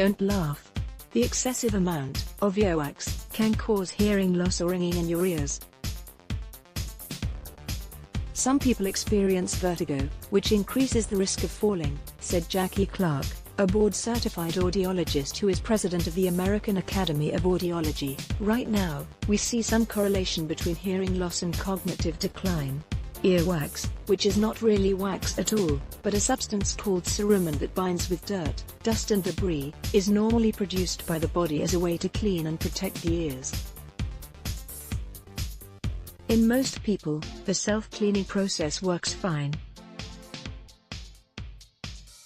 Don't laugh. The excessive amount of earwax can cause hearing loss or ringing in your ears. Some people experience vertigo, which increases the risk of falling, said Jackie Clark, a board-certified audiologist who is president of the American Academy of Audiology. Right now, we see some correlation between hearing loss and cognitive decline. Earwax, which is not really wax at all, but a substance called cerumen that binds with dirt, dust and debris, is normally produced by the body as a way to clean and protect the ears. In most people, the self-cleaning process works fine.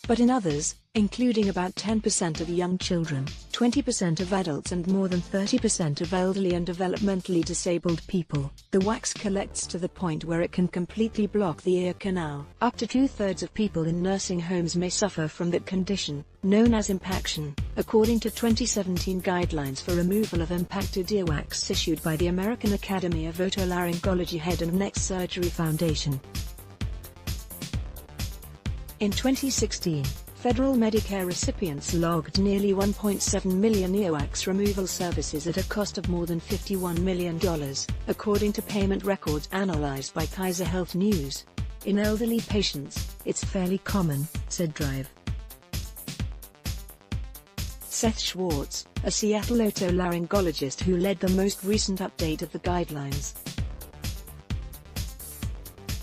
But in others, including about 10% of young children, 20% of adults and more than 30% of elderly and developmentally disabled people, the wax collects to the point where it can completely block the ear canal. Up to 2/3 of people in nursing homes may suffer from that condition, known as impaction, according to 2017 guidelines for removal of impacted earwax issued by the American Academy of Otolaryngology Head and Neck Surgery Foundation. In 2016, federal Medicare recipients logged nearly 1.7 million earwax removal services at a cost of more than $51 million, according to payment records analyzed by Kaiser Health News. In elderly patients, it's fairly common, said Drive. Seth Schwartz, a Seattle otolaryngologist who led the most recent update of the guidelines.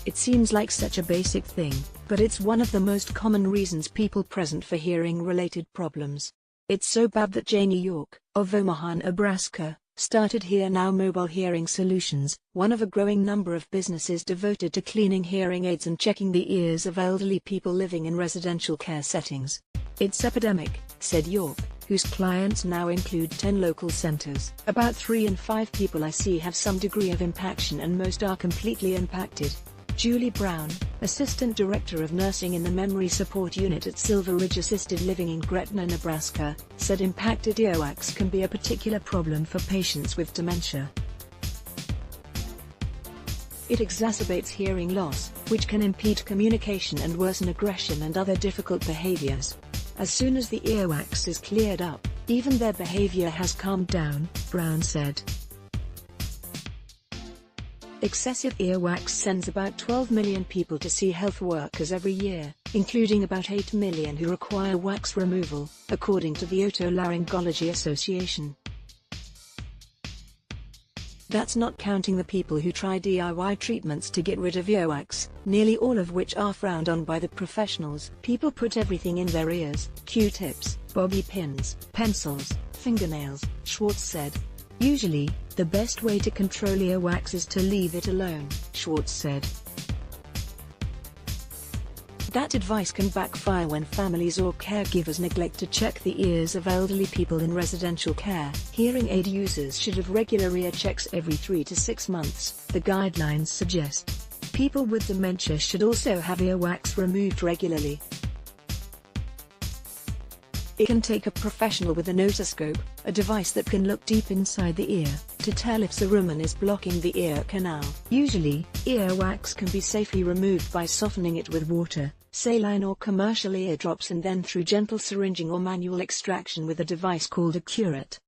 It seems like such a basic thing, but it's one of the most common reasons people present for hearing-related problems. It's so bad that Janie York, of Omaha, Nebraska, started Hear Now Mobile Hearing Solutions, one of a growing number of businesses devoted to cleaning hearing aids and checking the ears of elderly people living in residential care settings. It's epidemic, said York, whose clients now include 10 local centers. About 3 in 5 people I see have some degree of impaction and most are completely impacted. Julie Brown, Assistant Director of Nursing in the Memory Support Unit at Silver Ridge Assisted Living in Gretna, Nebraska, said impacted earwax can be a particular problem for patients with dementia. It exacerbates hearing loss, which can impede communication and worsen aggression and other difficult behaviors. As soon as the earwax is cleared up, even their behavior has calmed down, Brown said. Excessive earwax sends about 12 million people to see health workers every year, including about 8 million who require wax removal, according to the Otolaryngology Association. That's not counting the people who try DIY treatments to get rid of earwax, nearly all of which are frowned on by the professionals. People put everything in their ears: Q-tips, bobby pins, pencils, fingernails, Schwartz said. Usually, the best way to control earwax is to leave it alone, Schwartz said. That advice can backfire when families or caregivers neglect to check the ears of elderly people in residential care. Hearing aid users should have regular ear checks every 3 to 6 months, the guidelines suggest. People with dementia should also have earwax removed regularly. It can take a professional with an otoscope, a device that can look deep inside the ear, to tell if cerumen is blocking the ear canal. Usually, earwax can be safely removed by softening it with water, saline or commercial eardrops, and then through gentle syringing or manual extraction with a device called a curette.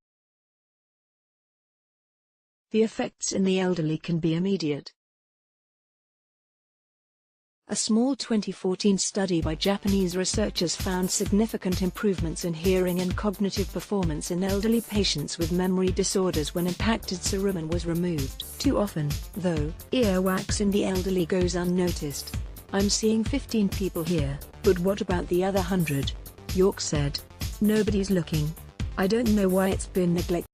The effects in the elderly can be immediate. A small 2014 study by Japanese researchers found significant improvements in hearing and cognitive performance in elderly patients with memory disorders when impacted cerumen was removed. Too often, though, earwax in the elderly goes unnoticed. I'm seeing 15 people here, but what about the other 100? York said. Nobody's looking. I don't know why it's been neglected.